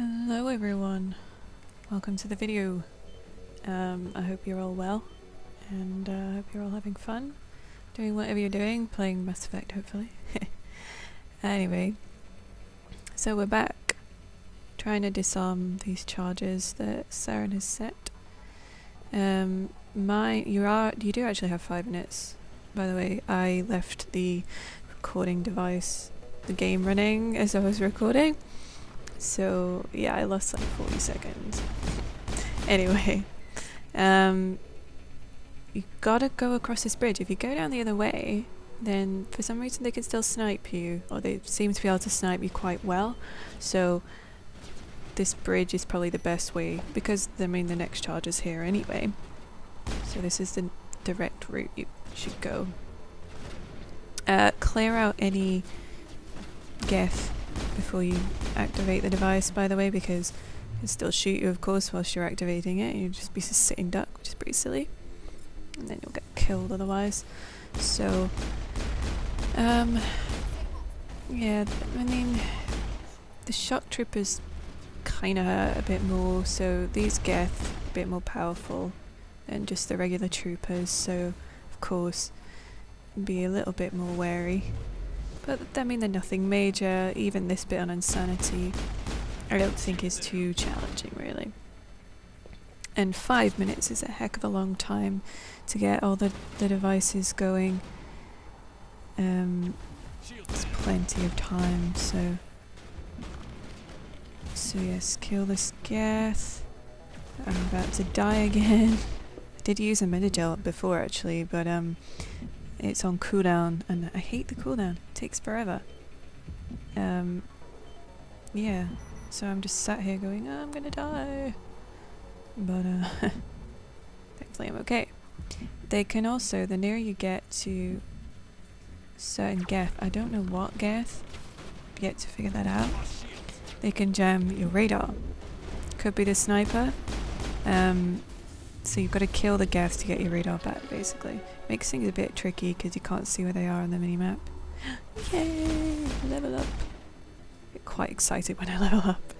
Hello everyone, welcome to the video. I hope you're all well, and I hope you're all having fun, doing whatever you're doing, playing Mass Effect hopefully. Anyway, so we're back, trying to disarm these charges that Saren has set. You do actually have 5 minutes, by the way. I left the recording device, the game running as I was recording. So yeah, I lost like 40 seconds. Anyway, you gotta go across this bridge. If you go down the other way, then for some reason they can still snipe you, or they seem to be able to snipe you quite well. So this bridge is probably the best way, because I mean the next charge is here anyway. So this is the direct route you should go. Clear out any geth before you activate the device, by the way, because it'll still shoot you of course whilst you're activating it. You'll just be a sitting duck, which is pretty silly, and then you'll get killed otherwise. So yeah, I mean the shock troopers kinda hurt a bit more, so these geth a bit more powerful than just the regular troopers, so of course be a little bit more wary. But I mean they're nothing major. Even this bit on insanity I don't think is too challenging really. And 5 minutes is a heck of a long time to get all the devices going. It's plenty of time, so yes, kill this geth. I'm about to die again. I did use a Medigel before actually, but it's on cooldown, and I hate the cooldown. It takes forever. Yeah, so I'm just sat here going, oh, I'm gonna die. But thankfully I'm okay. They can also, the nearer you get to certain geth, I don't know what geth, yet to figure that out, they can jam your radar. Could be the sniper. So you've got to kill the geth to get your radar back, basically. Makes things a bit tricky because you can't see where they are on the minimap. Yay! Level up! I get quite excited when I level up.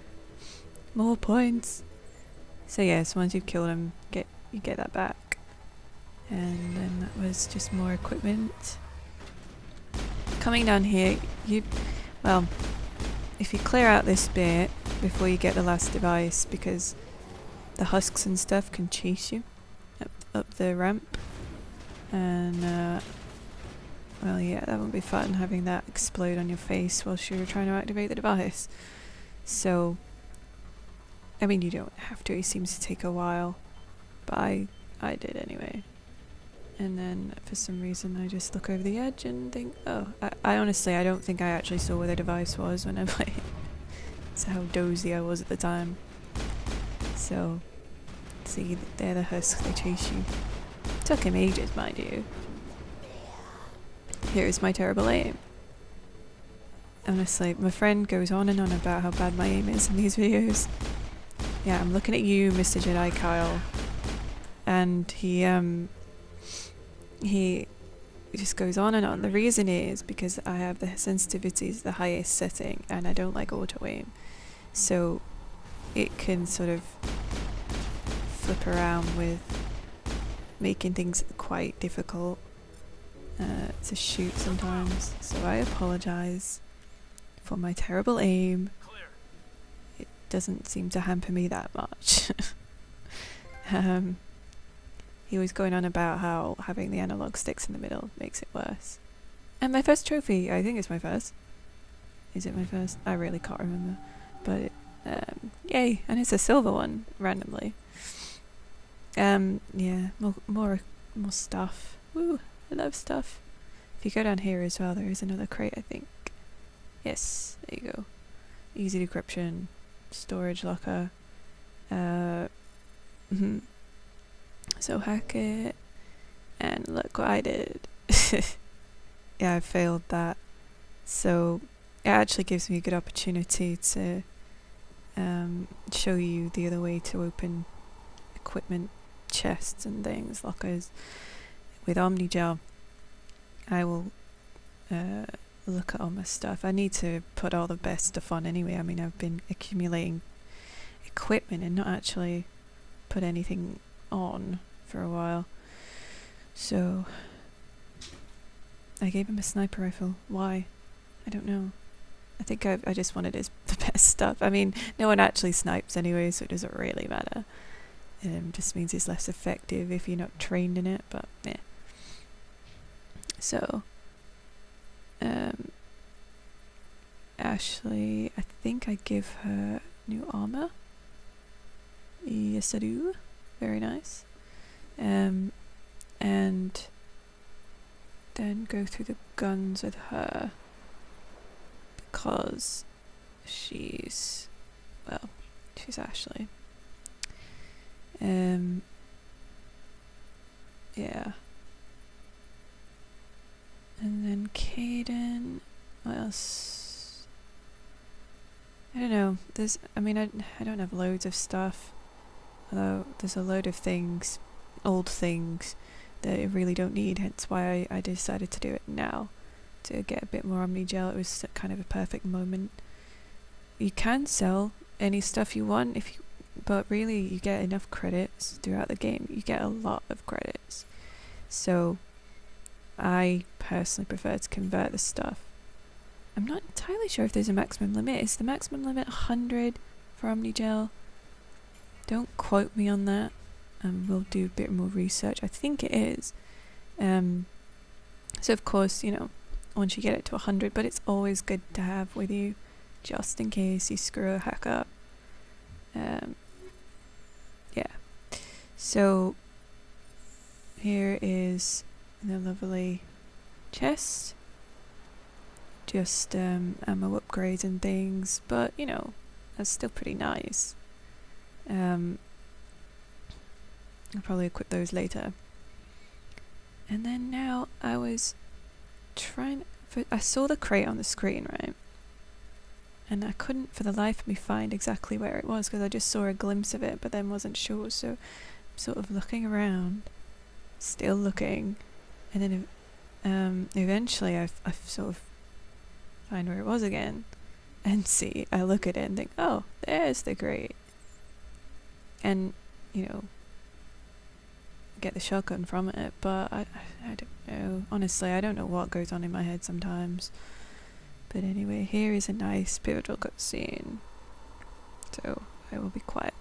More points! So yes, once you've killed them, you get that back. And then that was just more equipment. Coming down here, well, if you clear out this bit before you get the last device, because the husks and stuff can chase you up the ramp, and well yeah, that won't be fun having that explode on your face whilst you're trying to activate the device. So I mean you don't have to, it seems to take a while, but I did anyway. And then for some reason I just look over the edge and think, oh, I honestly I don't think I actually saw where the device was when I played. That's how dozy I was at the time. So see, they're the husks, they chase you. Took him ages, mind you. Here's my terrible aim. Honestly, my friend goes on and on about how bad my aim is in these videos. Yeah, I'm looking at you, Mr. Jedi Kyle, and he just goes on and on. The reason is because I have the sensitivities the highest setting, and I don't like auto aim, so it can sort of flip around with making things quite difficult to shoot sometimes, so I apologise for my terrible aim. It doesn't seem to hamper me that much. He was going on about how having the analog sticks in the middle makes it worse. And my first trophy, I think it's my first. Is it my first? I really can't remember. But yay, and it's a silver one randomly. Yeah, more stuff. Woo, I love stuff. If you go down here as well, there is another crate, I think. Yes, there you go. Easy decryption, storage locker. So hack it, and look what I did. Yeah, I failed that. So it actually gives me a good opportunity to show you the other way to open equipment chests and things, lockers. With Omnigel, I will look at all my stuff. I need to put all the best stuff on anyway. I mean, I've been accumulating equipment and not actually put anything on for a while. So I gave him a sniper rifle. Why? I don't know. I think I just wanted the best stuff. I mean, no one actually snipes anyway, so it doesn't really matter. Just means it's less effective if you're not trained in it, but yeah. So, Ashley, I think I give her new armor. Yes, I do. Very nice. And then go through the guns with her because she's Ashley. Yeah. And then Caden, what else? I don't know. I don't have loads of stuff. Although there's a load of things, old things, that I really don't need, hence why I decided to do it now. To get a bit more Omni Gel. It was kind of a perfect moment. You can sell any stuff you want, but really you get enough credits throughout the game. You get a lot of credits. So I personally prefer to convert the stuff. I'm not entirely sure if there's a maximum limit. Is the maximum limit 100 for Omni Gel? Don't quote me on that. We'll do a bit more research. I think it is. So of course, once you get it to 100, but it's always good to have with you, just in case you screw a hack up. Yeah. So here is the lovely chest. Just ammo upgrades and things, but that's still pretty nice. I'll probably equip those later. And then now I was I saw the crate on the screen, right? And I couldn't for the life of me find exactly where it was because I just saw a glimpse of it but then wasn't sure, so I'm sort of looking around, still looking, and then eventually I sort of find where it was again and see, I look at it and think, oh, there's the crate. And, get the shotgun from it, but I don't know. Honestly, I don't know what goes on in my head sometimes. But anyway, here is a nice pivotal cutscene. So, I will be quiet.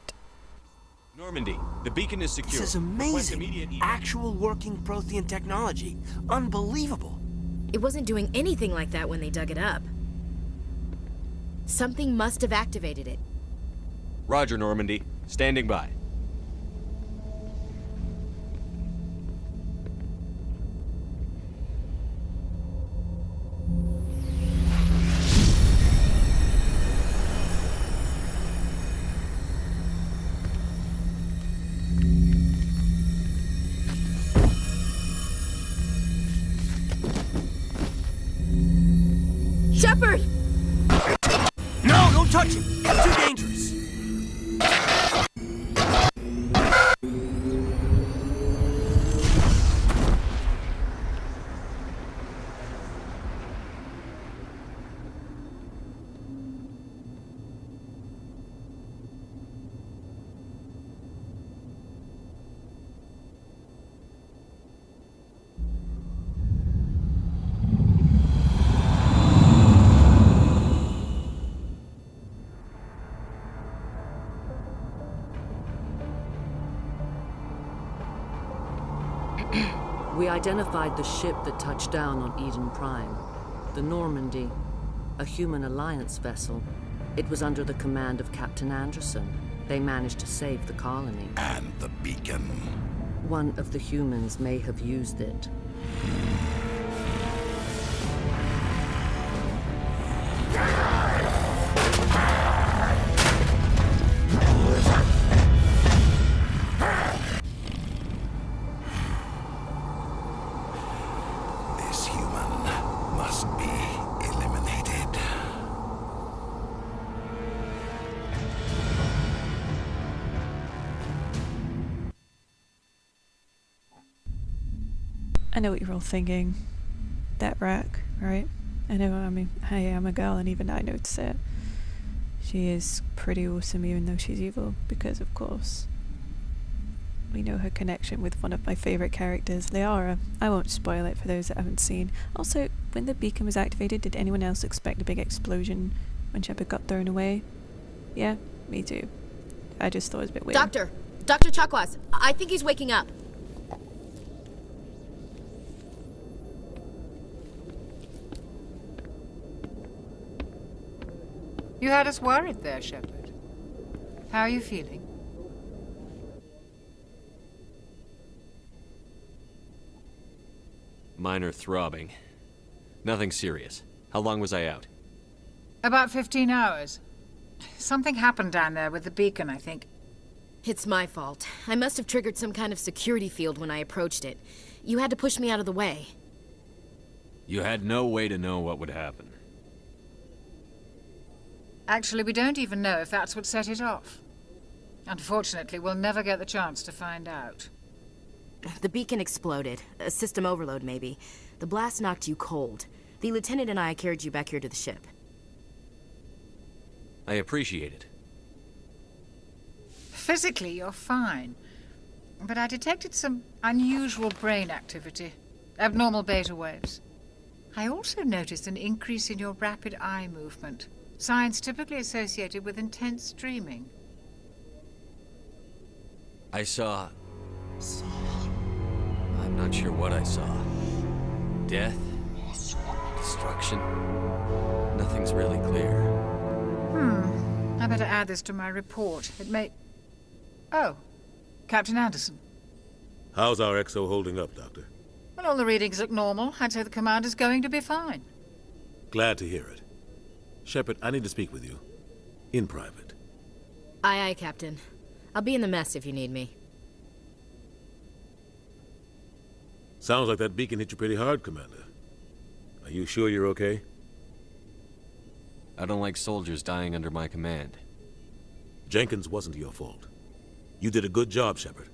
Normandy, the beacon is secure. This is amazing. Actual working Prothean technology. Unbelievable. It wasn't doing anything like that when they dug it up. Something must have activated it. Roger, Normandy. Standing by. Shepard! No, don't touch him. It's too dangerous. We identified the ship that touched down on Eden Prime, the Normandy, a human alliance vessel. It was under the command of Captain Anderson. They managed to save the colony. And the beacon. One of the humans may have used it. This human must be eliminated. I know what you're all thinking. That rack, right? I know, hey, I'm a girl and even I notice it. She is pretty awesome even though she's evil, because of course we know her connection with one of my favourite characters, Liara. I won't spoil it for those that haven't seen. Also, when the beacon was activated, did anyone else expect a big explosion when Shepard got thrown away? Yeah, me too. I just thought it was a bit weird. Dr. Chakwas, I think he's waking up. You had us worried there, Shepard. How are you feeling? Minor throbbing. Nothing serious. How long was I out? About 15 hours. Something happened down there with the beacon, I think. It's my fault. I must have triggered some kind of security field when I approached it. You had to push me out of the way. You had no way to know what would happen. Actually, we don't even know if that's what set it off. Unfortunately, we'll never get the chance to find out. The beacon exploded. A system overload, maybe. The blast knocked you cold. The lieutenant and I carried you back here to the ship. I appreciate it. Physically, you're fine. But I detected some unusual brain activity. Abnormal beta waves. I also noticed an increase in your rapid eye movement. Signs typically associated with intense dreaming. I saw... I'm not sure what I saw. Death? Destruction? Nothing's really clear. I better add this to my report. It may... Oh, Captain Anderson. How's our XO holding up, Doctor? Well, all the readings look normal. I'd say the commander's going to be fine. Glad to hear it. Shepard, I need to speak with you. In private. Aye, Captain. I'll be in the mess if you need me. Sounds like that beacon hit you pretty hard, Commander. Are you sure you're okay? I don't like soldiers dying under my command. Jenkins wasn't your fault. You did a good job, Shepard.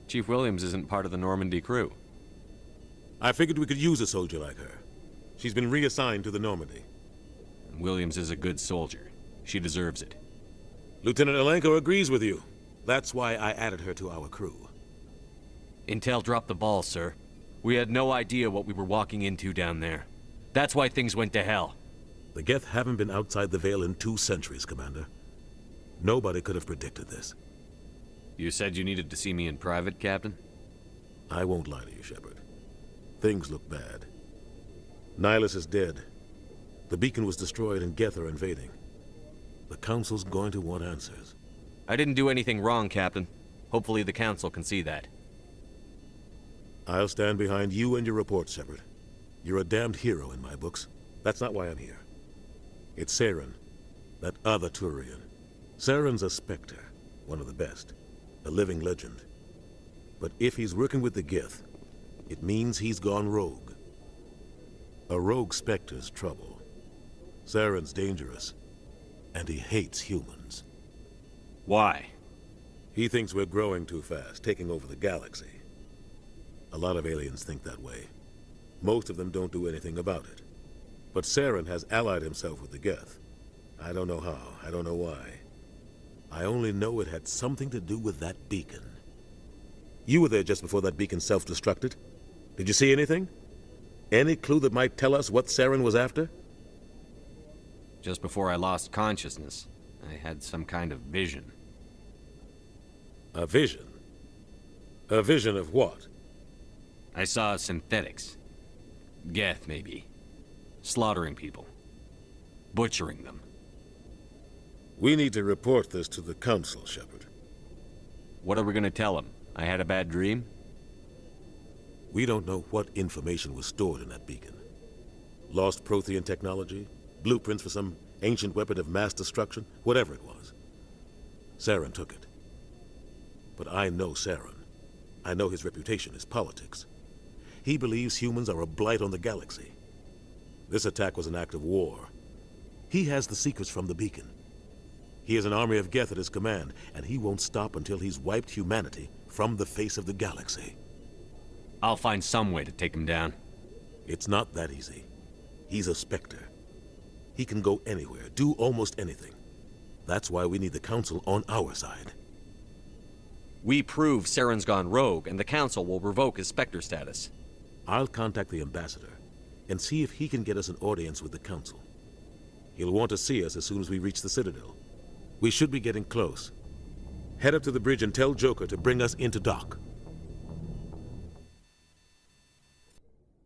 Chief Williams isn't part of the Normandy crew. I figured we could use a soldier like her. She's been reassigned to the Normandy. Williams is a good soldier. She deserves it. Lieutenant Alenko agrees with you. That's why I added her to our crew. Intel dropped the ball, sir. We had no idea what we were walking into down there. That's why things went to hell. The Geth haven't been outside the Veil in 2 centuries, Commander. Nobody could have predicted this. You said you needed to see me in private, Captain? I won't lie to you, Shepard. Things look bad. Nihilus is dead. The beacon was destroyed and Geth are invading. The Council's going to want answers. I didn't do anything wrong, Captain. Hopefully the Council can see that. I'll stand behind you and your report, Shepard. You're a damned hero in my books. That's not why I'm here. It's Saren, that other Turian. Saren's a Spectre, one of the best, a living legend. But if he's working with the Geth, it means he's gone rogue. A rogue Spectre's trouble. Saren's dangerous, and he hates humans. Why? He thinks we're growing too fast, taking over the galaxy. A lot of aliens think that way. Most of them don't do anything about it. But Saren has allied himself with the Geth. I don't know how, I don't know why. I only know it had something to do with that beacon. You were there just before that beacon self-destructed. Did you see anything? Any clue that might tell us what Saren was after? Just before I lost consciousness, I had some kind of vision. A vision? A vision of what? I saw synthetics. Geth, maybe. Slaughtering people. Butchering them. We need to report this to the Council, Shepard. What are we gonna tell them? I had a bad dream? We don't know what information was stored in that beacon. Lost Prothean technology? Blueprints for some ancient weapon of mass destruction? Whatever it was. Saren took it. But I know Saren. I know his reputation is politics. He believes humans are a blight on the galaxy. This attack was an act of war. He has the secrets from the beacon. He has an army of Geth at his command, and he won't stop until he's wiped humanity from the face of the galaxy. I'll find some way to take him down. It's not that easy. He's a Spectre. He can go anywhere, do almost anything. That's why we need the Council on our side. We prove Saren's gone rogue, and the Council will revoke his Spectre status. I'll contact the Ambassador and see if he can get us an audience with the Council. He'll want to see us as soon as we reach the Citadel. We should be getting close. Head up to the bridge and tell Joker to bring us into dock.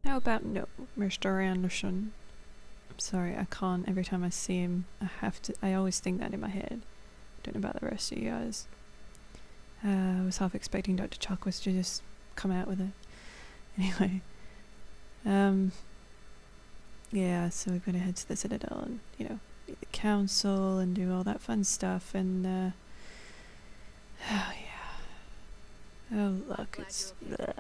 How about no, Mr. Anderson? I'm sorry, I can't. Every time I see him, I always think that in my head. Don't know about the rest of you guys. I was half expecting Dr. Chakwas to just come out with it. Anyway. Yeah, so we're gonna head to the Citadel and, you know, meet the Council and do all that fun stuff and, oh yeah. Oh look, it's... bleh.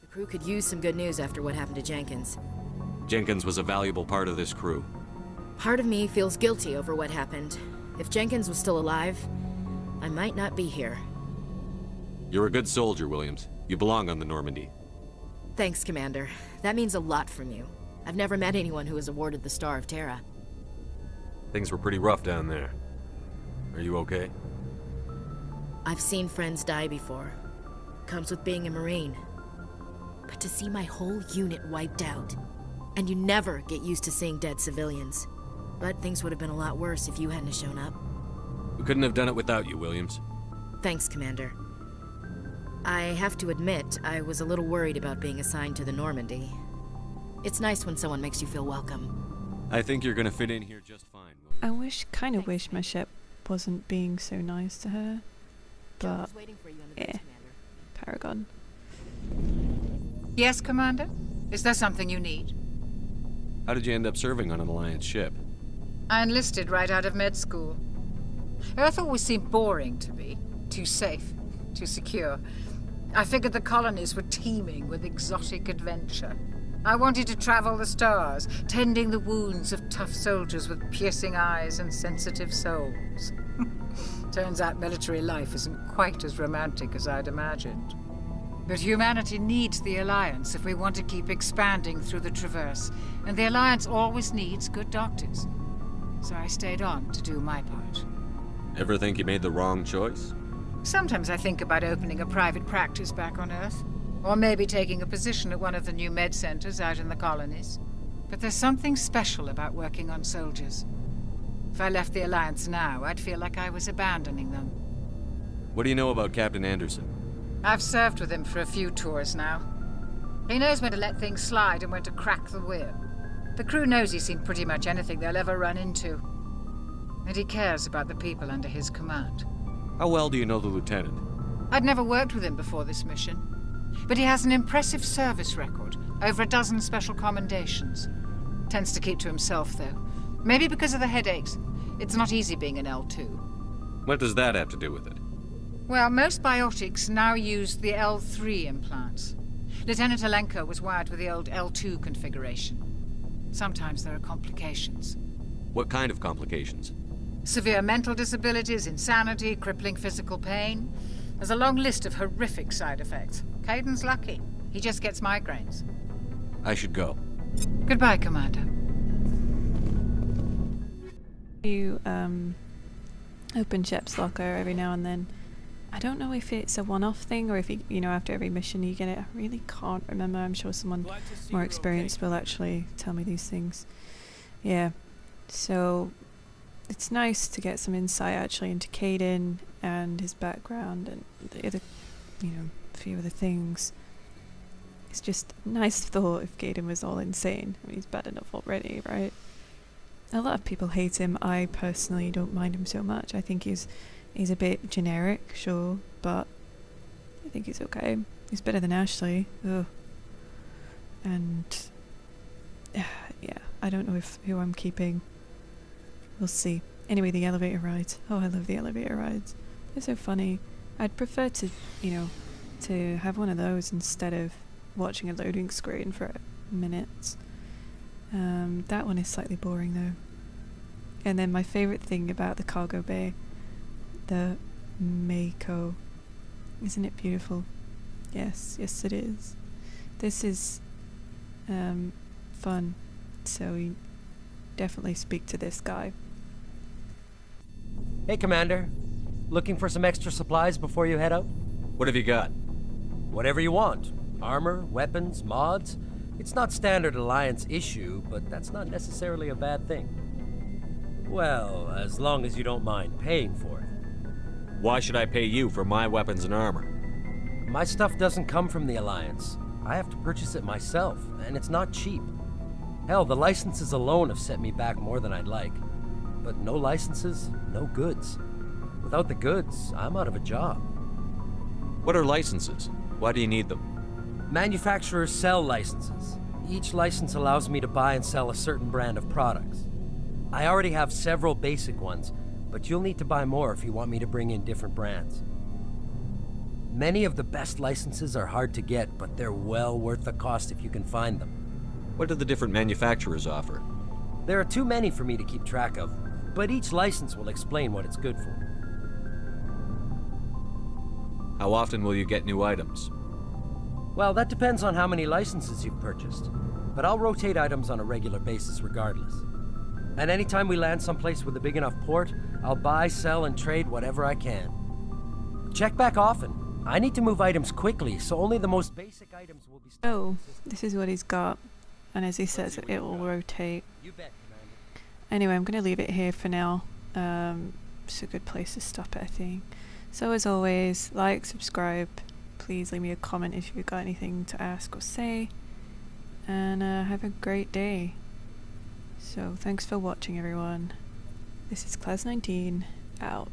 The crew could use some good news after what happened to Jenkins. Jenkins was a valuable part of this crew. Part of me feels guilty over what happened. If Jenkins was still alive, I might not be here. You're a good soldier, Williams. You belong on the Normandy. Thanks, Commander. That means a lot from you. I've never met anyone who was awarded the Star of Terra. Things were pretty rough down there. Are you okay? I've seen friends die before. Comes with being a Marine. But to see my whole unit wiped out, and you never get used to seeing dead civilians. But things would have been a lot worse if you hadn't shown up. We couldn't have done it without you, Williams. Thanks, Commander. I have to admit, I was a little worried about being assigned to the Normandy. It's nice when someone makes you feel welcome. I think you're gonna fit in here just fine, Williams. I kinda wish my ship wasn't being so nice to her. But, yeah. Paragon. Yes, Commander? Is there something you need? How did you end up serving on an Alliance ship? I enlisted right out of med school. Earth always seemed boring to me. Too safe, too secure. I figured the colonies were teeming with exotic adventure. I wanted to travel the stars, tending the wounds of tough soldiers with piercing eyes and sensitive souls. Turns out military life isn't quite as romantic as I'd imagined. But humanity needs the Alliance if we want to keep expanding through the Traverse, and the Alliance always needs good doctors. So I stayed on to do my part. Ever think you made the wrong choice? Sometimes I think about opening a private practice back on Earth, or maybe taking a position at one of the new med centers out in the colonies. But there's something special about working on soldiers. If I left the Alliance now, I'd feel like I was abandoning them. What do you know about Captain Anderson? I've served with him for a few tours now. He knows when to let things slide and when to crack the whip. The crew knows he's seen pretty much anything they'll ever run into. And he cares about the people under his command. How well do you know the lieutenant? I'd never worked with him before this mission. But he has an impressive service record, over a dozen special commendations. Tends to keep to himself, though. Maybe because of the headaches. It's not easy being an L2. What does that have to do with it? Well, most biotics now use the L3 implants. Lieutenant Alenko was wired with the old L2 configuration. Sometimes there are complications. What kind of complications? Severe mental disabilities, insanity, crippling physical pain. There's a long list of horrific side effects. Caden's lucky. He just gets migraines. I should go. Goodbye, Commander. You, open ship's locker every now and then. I don't know if it's a one-off thing or if, you know, after every mission you get it. I really can't remember. I'm sure someone more experienced will actually tell me these things. Yeah. So, it's nice to get some insight actually into Caden and his background and the other, you know, few other things. It's just a nice thought if Caden was all insane. I mean, he's bad enough already, right? A lot of people hate him. I personally don't mind him so much. I think he's a bit generic, sure, but I think he's okay. He's better than Ashley. Ugh. And yeah, I don't know who I'm keeping. We'll see. Anyway, the elevator rides. Oh, I love the elevator rides. They're so funny. I'd prefer to, you know, to have one of those instead of watching a loading screen for minutes. That one is slightly boring though. And then my favourite thing about the cargo bay, the Mako. Isn't it beautiful? Yes, yes it is. This is fun, so we definitely speak to this guy. Hey, Commander. Looking for some extra supplies before you head out? What have you got? Whatever you want. Armor, weapons, mods. It's not standard Alliance issue, but that's not necessarily a bad thing. Well, as long as you don't mind paying for it. Why should I pay you for my weapons and armor? My stuff doesn't come from the Alliance. I have to purchase it myself, and it's not cheap. Hell, the licenses alone have set me back more than I'd like. But no licenses, no goods. Without the goods, I'm out of a job. What are licenses? Why do you need them? Manufacturers sell licenses. Each license allows me to buy and sell a certain brand of products. I already have several basic ones, but you'll need to buy more if you want me to bring in different brands. Many of the best licenses are hard to get, but they're well worth the cost if you can find them. What do the different manufacturers offer? There are too many for me to keep track of, but each license will explain what it's good for. How often will you get new items? Well, that depends on how many licenses you've purchased, but I'll rotate items on a regular basis regardless. And anytime we land someplace with a big enough port, I'll buy, sell, and trade whatever I can. Check back often. I need to move items quickly, so only the most basic items will be stored. Oh, this is what he's got. And as he says, it will rotate. You bet, Commander. Anyway, I'm going to leave it here for now. It's a good place to stop it, I think. So as always, like, subscribe. Please leave me a comment if you've got anything to ask or say. And have a great day. So thanks for watching, everyone. This is Class 19, out.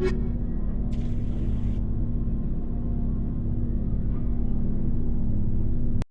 You